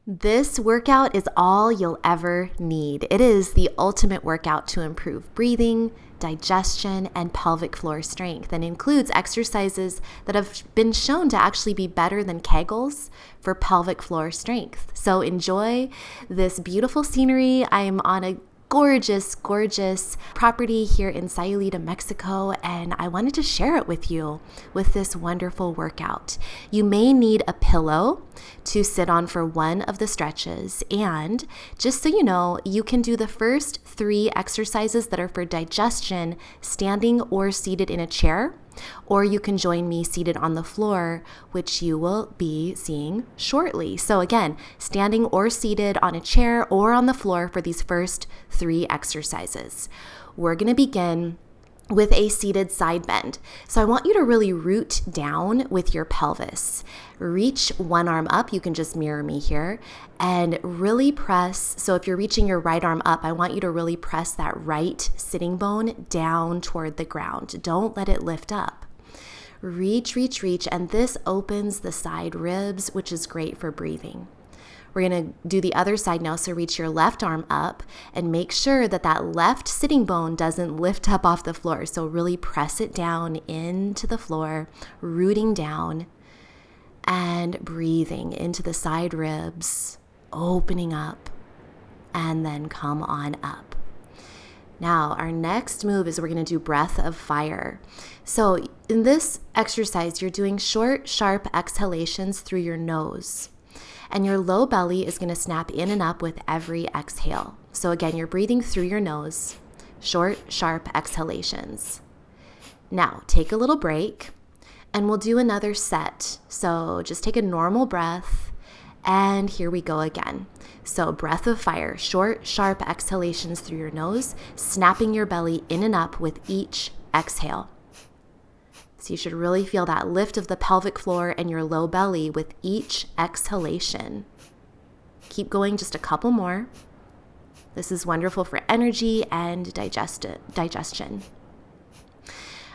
This workout is all you'll ever need. It is the ultimate workout to improve breathing, digestion, and pelvic floor strength, and includes exercises that have been shown to actually be better than Kegels for pelvic floor strength. So enjoy this beautiful scenery. I am on a gorgeous property here in Sayulita, Mexico, and I wanted to share it with you with this wonderful workout. You may need a pillow to sit on for one of the stretches, and just so you know, you can do the first 3 exercises that are for digestion standing or seated in a chair, or you can join me seated on the floor, which you will be seeing shortly. So again, standing or seated on a chair or on the floor for these first 3 exercises. We're going to begin with a seated side bend. So I want you to really root down with your pelvis. Reach one arm up. You can just mirror me here and really press. So if you're reaching your right arm up, I want you to really press that right sitting bone down toward the ground. Don't let it lift up. Reach, and this opens the side ribs, which is great for breathing. We're going to do the other side now, so reach your left arm up and make sure that that left sitting bone doesn't lift up off the floor. So really press it down into the floor, rooting down and breathing into the side ribs, opening up, and then come on up. Now, our next move is we're going to do breath of fire. So in this exercise, you're doing short, sharp exhalations through your nose. And your low belly is going to snap in and up with every exhale. So again, you're breathing through your nose, short, sharp exhalations. Now, take a little break, and we'll do another set. So just take a normal breath, and here we go again. So breath of fire, short, sharp exhalations through your nose, snapping your belly in and up with each exhale. So you should really feel that lift of the pelvic floor and your low belly with each exhalation. Keep going, just a couple more. This is wonderful for energy and digestion.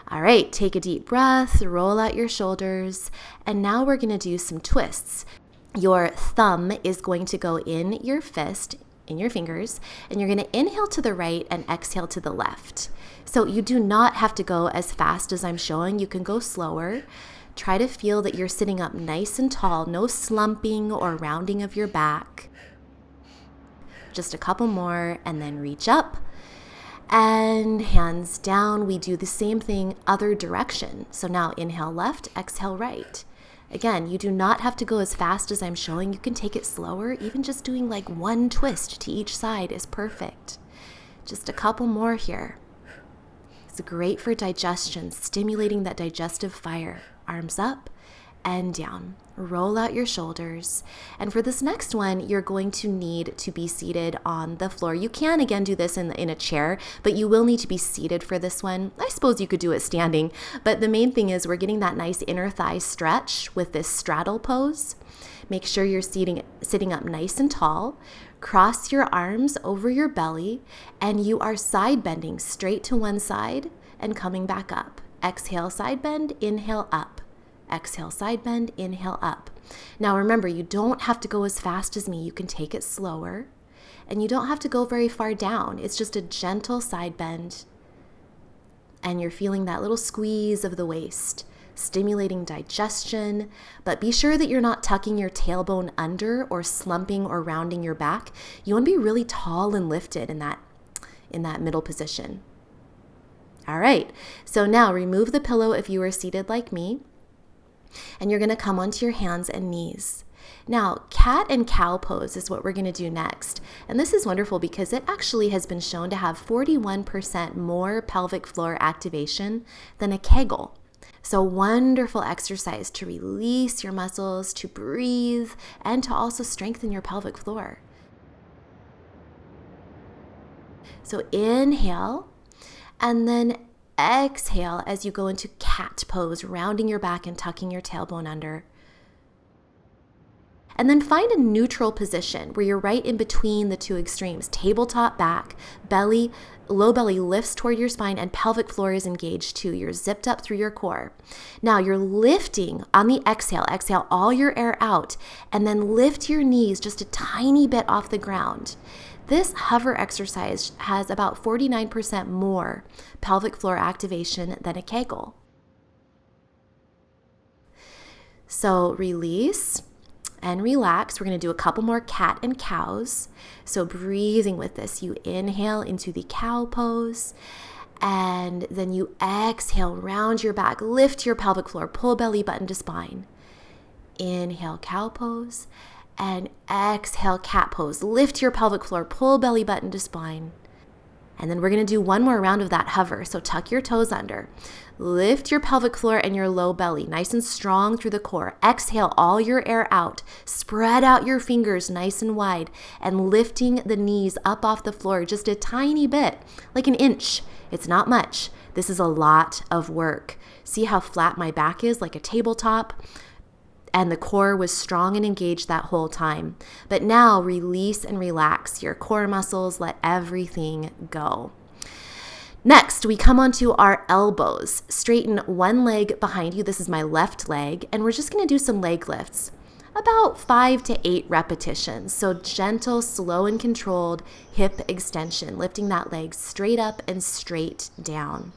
All right, take a deep breath, roll out your shoulders, and now we're going to do some twists. Your thumb is going to go in your fist, in your fingers, and you're going to inhale to the right and exhale to the left. So you do not have to go as fast as I'm showing. You can go slower. Try to feel that you're sitting up nice and tall, no slumping or rounding of your back. Just a couple more, and then reach up and hands down. We do the same thing other direction. So now inhale left, exhale right. Again, you do not have to go as fast as I'm showing. You can take it slower. Even just doing like one twist to each side is perfect. Just a couple more here. It's great for digestion, stimulating that digestive fire. Arms up and down. Roll out your shoulders. And for this next one, you're going to need to be seated on the floor. You can, again, do this in a chair, but you will need to be seated for this one. I suppose you could do it standing, but the main thing is we're getting that nice inner thigh stretch with this straddle pose. Make sure you're sitting up nice and tall. Cross your arms over your belly, and you are side bending straight to one side and coming back up. Exhale, side bend, inhale, up. Exhale, side bend, inhale, up. Now remember, you don't have to go as fast as me. You can take it slower, and you don't have to go very far down. It's just a gentle side bend, and you're feeling that little squeeze of the waist, stimulating digestion, but be sure that you're not tucking your tailbone under or slumping or rounding your back. You want to be really tall and lifted in that middle position. All right, so now remove the pillow if you are seated like me, and you're going to come onto your hands and knees. Now, cat and cow pose is what we're going to do next. And this is wonderful because it actually has been shown to have 41% more pelvic floor activation than a Kegel. So wonderful exercise to release your muscles, to breathe, and to also strengthen your pelvic floor. So inhale, and then exhale as you go into cat pose, rounding your back and tucking your tailbone under. And then find a neutral position where you're right in between the two extremes. Tabletop back, belly, low belly lifts toward your spine, and pelvic floor is engaged too. You're zipped up through your core. Now you're lifting on the exhale. Exhale all your air out, and then lift your knees just a tiny bit off the ground. This hover exercise has about 49% more pelvic floor activation than a Kegel. So release and relax. We're going to do a couple more cat and cows. So breathing with this, you inhale into the cow pose, and then you exhale, round your back, lift your pelvic floor, pull belly button to spine. Inhale, cow pose, and exhale, cat pose. Lift your pelvic floor, pull belly button to spine. And then we're going to do one more round of that hover. So tuck your toes under. Lift your pelvic floor and your low belly, nice and strong through the core. Exhale all your air out. Spread out your fingers nice and wide, and lifting the knees up off the floor just a tiny bit, like an inch. It's not much. This is a lot of work. See how flat my back is, like a tabletop? And the core was strong and engaged that whole time. But now release and relax your core muscles, let everything go. Next, we come onto our elbows. Straighten one leg behind you. This is my left leg, and we're just gonna do some leg lifts. About 5 to 8 repetitions. So gentle, slow, and controlled hip extension, lifting that leg straight up and straight down.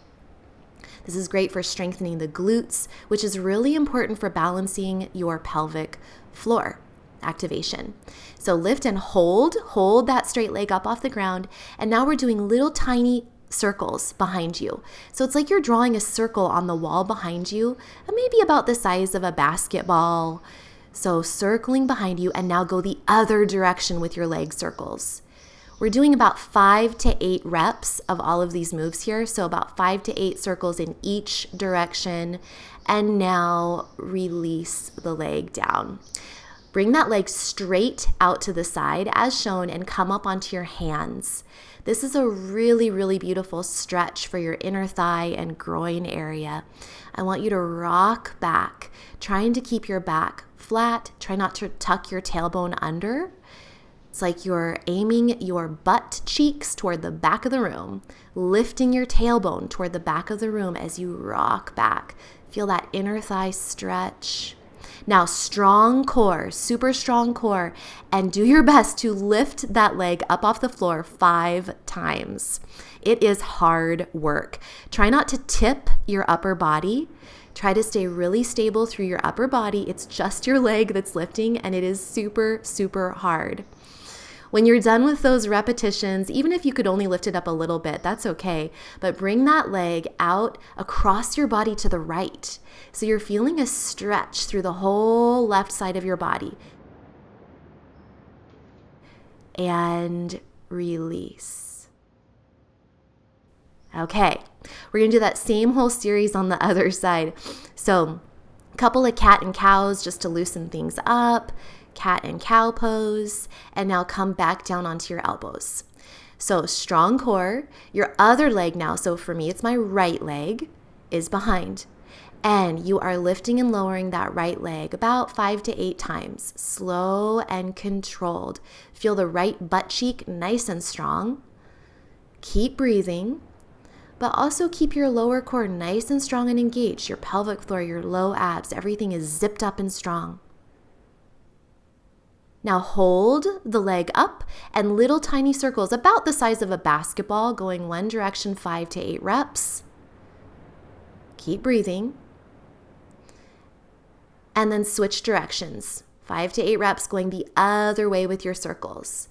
This is great for strengthening the glutes, which is really important for balancing your pelvic floor activation. So lift and hold that straight leg up off the ground. And now we're doing little tiny circles behind you. So it's like you're drawing a circle on the wall behind you, maybe about the size of a basketball. So circling behind you, and now go the other direction with your leg circles. We're doing about 5 to 8 reps of all of these moves here. So about 5 to 8 circles in each direction. And now release the leg down. Bring that leg straight out to the side as shown, and come up onto your hands. This is a really, really beautiful stretch for your inner thigh and groin area. I want you to rock back, trying to keep your back flat. Try not to tuck your tailbone under. It's like you're aiming your butt cheeks toward the back of the room, lifting your tailbone toward the back of the room as you rock back. Feel that inner thigh stretch. Now, strong core, super strong core, and do your best to lift that leg up off the floor 5 times. It is hard work. Try not to tip your upper body. Try to stay really stable through your upper body. It's just your leg that's lifting, and it is super, super hard. When you're done with those repetitions, even if you could only lift it up a little bit, that's okay. But bring that leg out across your body to the right. So you're feeling a stretch through the whole left side of your body. And release. Okay, we're gonna do that same whole series on the other side. So a couple of cat and cows just to loosen things up. Cat and cow pose, and now come back down onto your elbows. So strong core, your other leg now, so for me it's my right leg, is behind. And you are lifting and lowering that right leg about 5 to 8 times, slow and controlled. Feel the right butt cheek nice and strong. Keep breathing, but also keep your lower core nice and strong and engaged. Your pelvic floor, your low abs, everything is zipped up and strong. Now hold the leg up, and little tiny circles about the size of a basketball going one direction, 5 to 8 reps. Keep breathing. And then switch directions, 5 to 8 reps going the other way with your circles.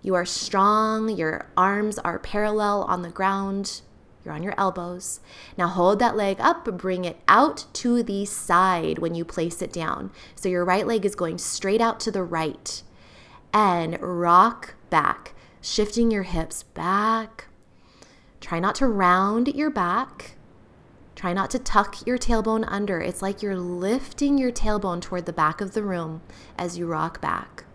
You are strong, your arms are parallel on the ground. You're on your elbows. Now hold that leg up, bring it out to the side when you place it down. So your right leg is going straight out to the right. And rock back, shifting your hips back. Try not to round your back. Try not to tuck your tailbone under. It's like you're lifting your tailbone toward the back of the room as you rock back.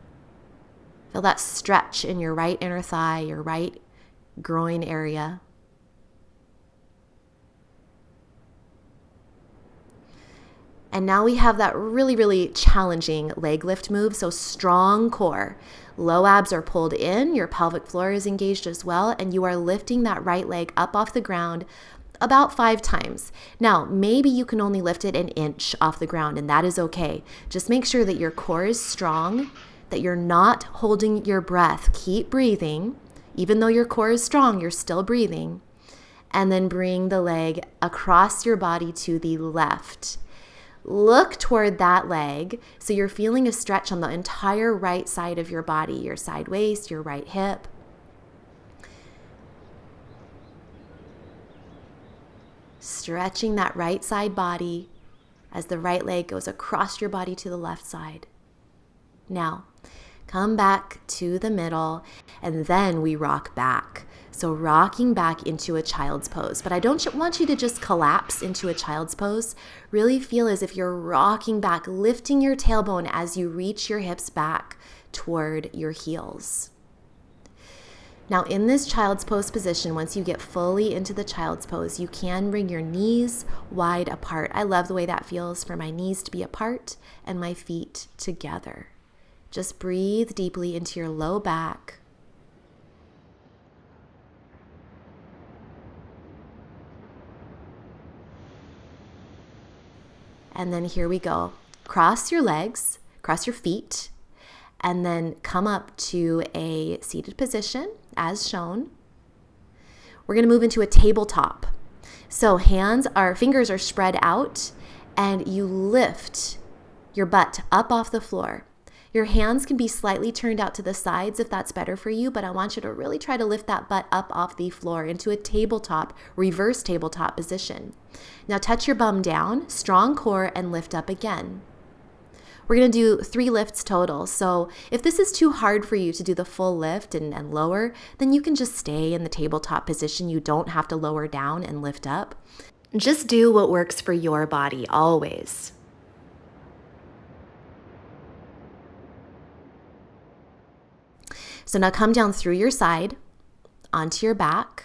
Feel that stretch in your right inner thigh, your right groin area. And now we have that really, really challenging leg lift move. So strong core. Low abs are pulled in, your pelvic floor is engaged as well, and you are lifting that right leg up off the ground about 5 times. Now, maybe you can only lift it an inch off the ground, and that is okay. Just make sure that your core is strong, that you're not holding your breath. Keep breathing. Even though your core is strong, you're still breathing. And then bring the leg across your body to the left. Look toward that leg so you're feeling a stretch on the entire right side of your body, your side waist, your right hip. Stretching that right side body as the right leg goes across your body to the left side. Now, come back to the middle, and then we rock back. So rocking back into a child's pose. But I don't want you to just collapse into a child's pose. Really feel as if you're rocking back, lifting your tailbone as you reach your hips back toward your heels. Now in this child's pose position, once you get fully into the child's pose, you can bring your knees wide apart. I love the way that feels for my knees to be apart and my feet together. Just breathe deeply into your low back. And then here we go. Cross your legs, cross your feet, and then come up to a seated position as shown. We're going to move into a tabletop. So fingers are spread out, and you lift your butt up off the floor. Your hands can be slightly turned out to the sides if that's better for you, but I want you to really try to lift that butt up off the floor into a tabletop, reverse tabletop position. Now touch your bum down, strong core, and lift up again. We're going to do 3 lifts total. So if this is too hard for you to do the full lift and lower, then you can just stay in the tabletop position. You don't have to lower down and lift up. Just do what works for your body always. So now come down through your side onto your back.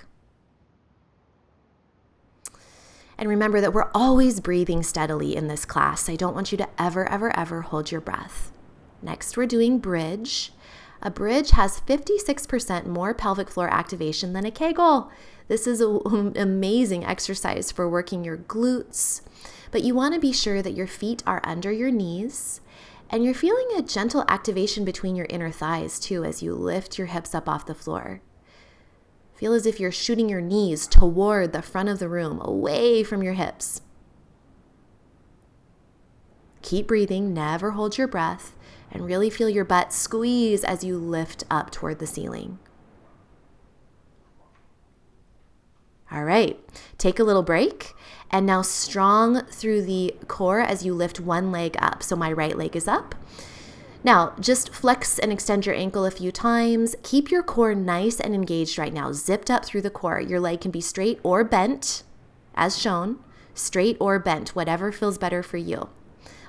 And remember that we're always breathing steadily in this class. I don't want you to ever, ever, ever hold your breath. Next, we're doing bridge. A bridge has 56% more pelvic floor activation than a Kegel. This is an amazing exercise for working your glutes, but you want to be sure that your feet are under your knees and you're feeling a gentle activation between your inner thighs too as you lift your hips up off the floor. Feel as if you're shooting your knees toward the front of the room, away from your hips. Keep breathing, never hold your breath, and really feel your butt squeeze as you lift up toward the ceiling. All right, take a little break, and now strong through the core as you lift one leg up. So my right leg is up. Now, just flex and extend your ankle a few times. Keep your core nice and engaged right now, zipped up through the core. Your leg can be straight or bent, as shown, straight or bent, whatever feels better for you.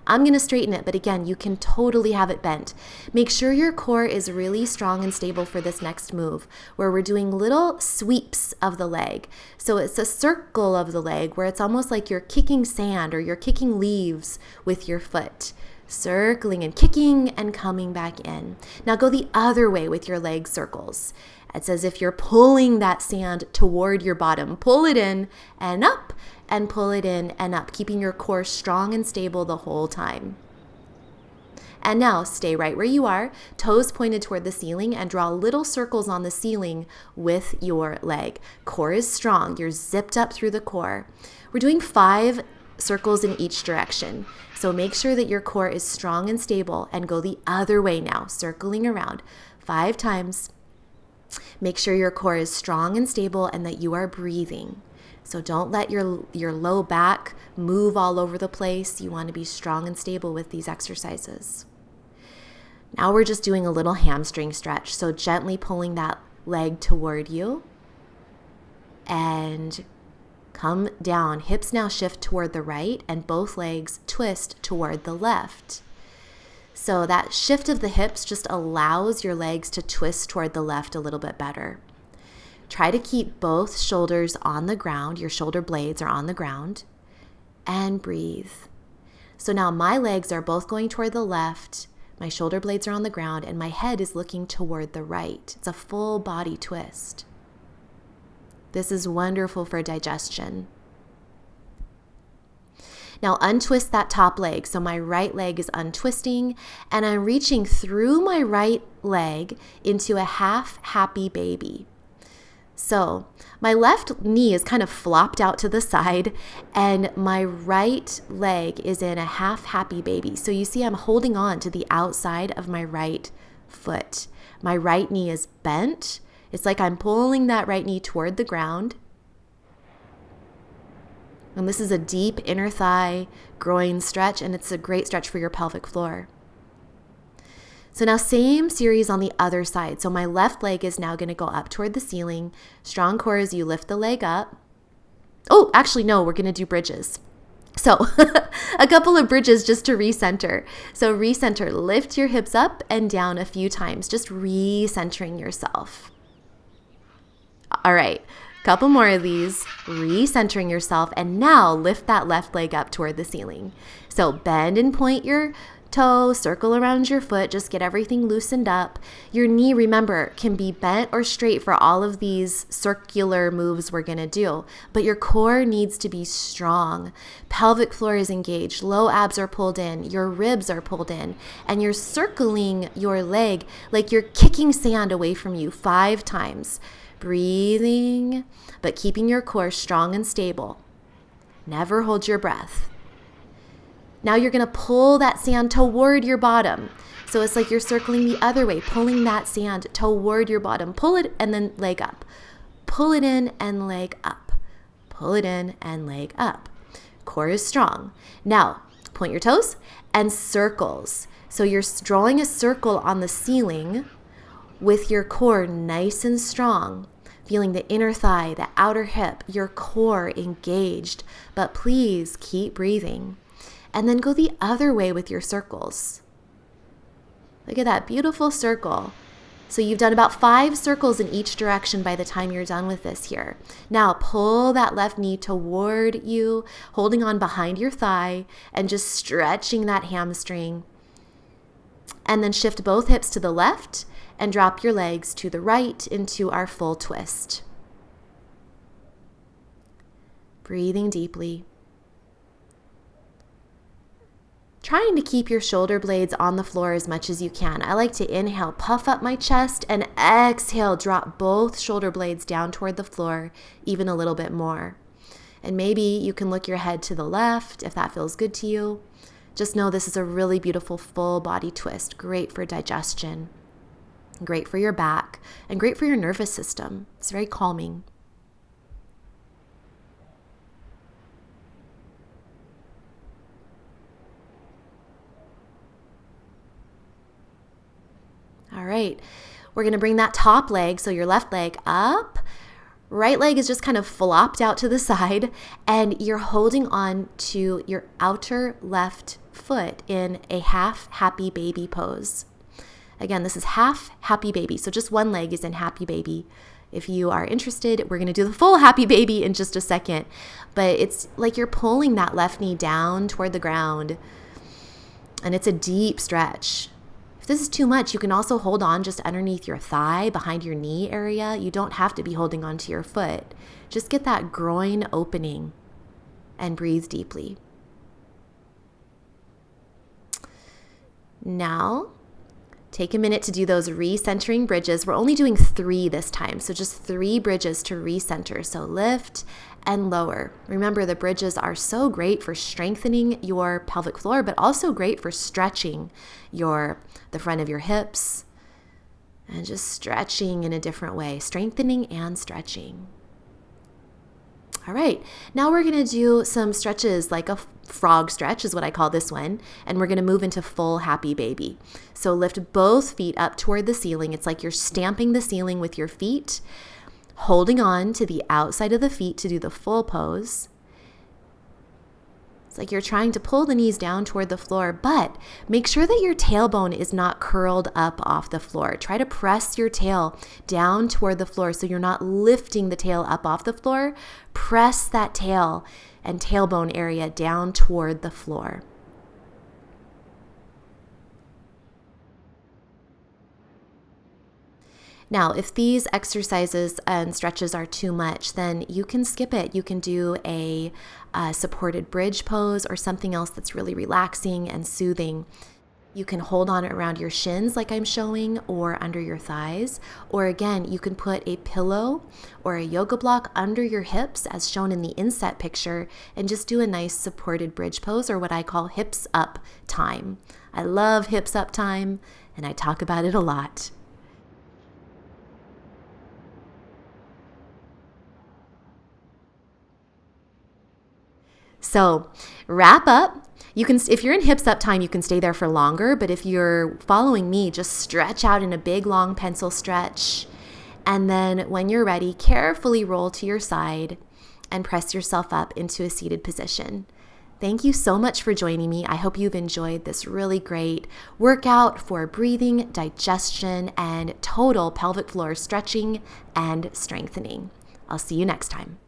I'm going to straighten it, but again, you can totally have it bent. Make sure your core is really strong and stable for this next move, where we're doing little sweeps of the leg. So it's a circle of the leg where it's almost like you're kicking sand or you're kicking leaves with your foot. Circling and kicking and coming back in. Now go the other way with your leg circles. It's as if you're pulling that sand toward your bottom. Pull it in and up, and pull it in and up, keeping your core strong and stable the whole time. And now stay right where you are, toes pointed toward the ceiling, and draw little circles on the ceiling with your leg. Core is strong. You're zipped up through the core. We're doing 5 circles in each direction. So make sure that your core is strong and stable, and go the other way now, circling around 5 times. Make sure your core is strong and stable and that you are breathing. So don't let your low back move all over the place. You want to be strong and stable with these exercises. Now we're just doing a little hamstring stretch. So gently pulling that leg toward you and come down. Hips now shift toward the right and both legs twist toward the left. So that shift of the hips just allows your legs to twist toward the left a little bit better. Try to keep both shoulders on the ground. Your shoulder blades are on the ground. And breathe. So now my legs are both going toward the left, my shoulder blades are on the ground, and my head is looking toward the right. It's a full body twist. This is wonderful for digestion. Now untwist that top leg. So my right leg is untwisting, and I'm reaching through my right leg into a half happy baby. So my left knee is kind of flopped out to the side, and my right leg is in a half happy baby. So you see I'm holding on to the outside of my right foot. My right knee is bent. It's like I'm pulling that right knee toward the ground. And this is a deep inner thigh groin stretch, and it's a great stretch for your pelvic floor. So now same series on the other side. So my left leg is now going to go up toward the ceiling. Strong core as you lift the leg up. Oh, actually, no, we're going to do bridges. So a couple of bridges just to recenter. So recenter, lift your hips up and down a few times, just recentering yourself. All right, couple more of these, recentering yourself, and now lift that left leg up toward the ceiling. So bend and point your toe, circle around your foot, just get everything loosened up. Your knee, remember, can be bent or straight for all of these circular moves we're gonna do, but your core needs to be strong. Pelvic floor is engaged, low abs are pulled in, your ribs are pulled in, and you're circling your leg like you're kicking sand away from you 5 times. Breathing, but keeping your core strong and stable. Never hold your breath. Now you're going to pull that sand toward your bottom. So it's like you're circling the other way, pulling that sand toward your bottom. Pull it and then leg up. Pull it in and leg up. Pull it in and leg up. Core is strong. Now, point your toes and circles. So you're drawing a circle on the ceiling with your core nice and strong. Feeling the inner thigh, the outer hip, your core engaged. But please keep breathing. And then go the other way with your circles. Look at that beautiful circle. So you've done about 5 circles in each direction by the time you're done with this here. Now pull that left knee toward you, holding on behind your thigh and just stretching that hamstring. And then shift both hips to the left and drop your legs to the right into our full twist. Breathing deeply. Trying to keep your shoulder blades on the floor as much as you can. I like to inhale, puff up my chest, and exhale, drop both shoulder blades down toward the floor even a little bit more. And maybe you can look your head to the left if that feels good to you. Just know this is a really beautiful full body twist, great for digestion, great for your back, and great for your nervous system. It's very calming. All right, we're gonna bring that top leg, so your left leg up, right leg is just kind of flopped out to the side, and you're holding on to your outer left foot in a half happy baby pose. Again, this is half happy baby, so just one leg is in happy baby. If you are interested, we're gonna do the full happy baby in just a second, but it's like you're pulling that left knee down toward the ground, and it's a deep stretch. If this is too much, you can also hold on just underneath your thigh, behind your knee area. You don't have to be holding on to your foot. Just get that groin opening and breathe deeply. Now, take a minute to do those recentering bridges. We're only doing 3 this time, so just 3 bridges to recenter. So lift and lower. Remember, the bridges are so great for strengthening your pelvic floor, but also great for stretching the front of your hips and just stretching in a different way, strengthening and stretching. All right, now we're gonna do some stretches like a frog stretch is what I call this one, and we're gonna move into full happy baby. So lift both feet up toward the ceiling. It's like you're stamping the ceiling with your feet, holding on to the outside of the feet to do the full pose. It's like you're trying to pull the knees down toward the floor, but make sure that your tailbone is not curled up off the floor. Try to press your tail down toward the floor so you're not lifting the tail up off the floor. Press that tail and tailbone area down toward the floor. Now, if these exercises and stretches are too much, then you can skip it. You can do a supported bridge pose or something else that's really relaxing and soothing. You can hold on around your shins like I'm showing, or under your thighs. Or again, you can put a pillow or a yoga block under your hips as shown in the inset picture and just do a nice supported bridge pose, or what I call hips up time. I love hips up time and I talk about it a lot. So wrap up. You can, if you're in hips up time, you can stay there for longer, but if you're following me, just stretch out in a big long pencil stretch. And then when you're ready, carefully roll to your side and press yourself up into a seated position. Thank you so much for joining me. I hope you've enjoyed this really great workout for breathing, digestion, and total pelvic floor stretching and strengthening. I'll see you next time.